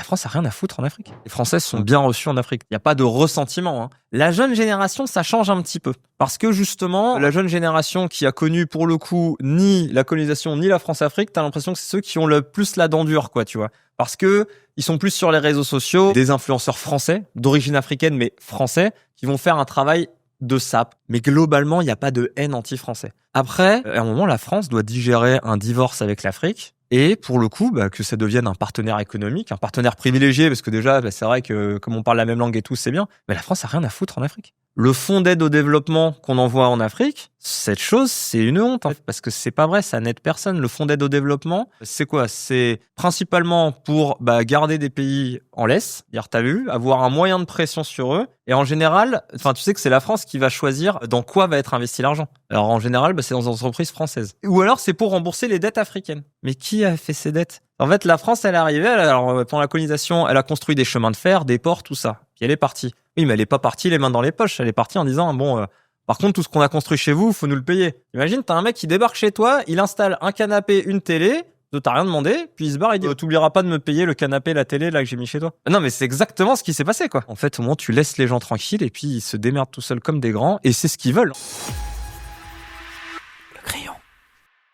France a rien à foutre en Afrique. Les Français sont bien reçus en Afrique. Il n'y a pas de ressentiment, hein. La jeune génération, ça change un petit peu. Parce que justement, la jeune génération qui a connu pour le coup ni la colonisation ni la France-Afrique, t'as l'impression que c'est ceux qui ont le plus la dent dure, quoi, tu vois. Parce que ils sont plus sur les réseaux sociaux, des influenceurs français, d'origine africaine mais français, qui vont faire un travail de sape. Mais globalement, il n'y a pas de haine anti-français. Après, à un moment, la France doit digérer un divorce avec l'Afrique. Et pour le coup, que ça devienne un partenaire économique, un partenaire privilégié, parce que déjà, c'est vrai que comme on parle la même langue et tout, c'est bien. Mais la France a rien à foutre en Afrique. Le fonds d'aide au développement qu'on envoie en Afrique, cette chose, c'est une honte, en fait, parce que c'est pas vrai, ça n'aide personne. Le fonds d'aide au développement, c'est quoi? C'est principalement pour garder des pays en laisse, dire t'as vu, avoir un moyen de pression sur eux. Et en général, tu sais que c'est la France qui va choisir dans quoi va être investi l'argent. Alors en général, c'est dans des entreprises françaises. Ou alors c'est pour rembourser les dettes africaines. Mais qui a fait ces dettes? En fait, la France, elle est arrivée, pendant la colonisation, elle a construit des chemins de fer, des ports, tout ça. Puis elle est partie. Oui, mais elle est pas partie les mains dans les poches. Elle est partie en disant, par contre, tout ce qu'on a construit chez vous, faut nous le payer. Imagine, t'as un mec qui débarque chez toi, il installe un canapé, une télé, t'as rien demandé, puis il se barre, il dit, t'oublieras pas de me payer le canapé, la télé, là, que j'ai mis chez toi. Non, mais c'est exactement ce qui s'est passé, quoi. En fait, au moins, tu laisses les gens tranquilles et puis ils se démerdent tout seuls comme des grands et c'est ce qu'ils veulent.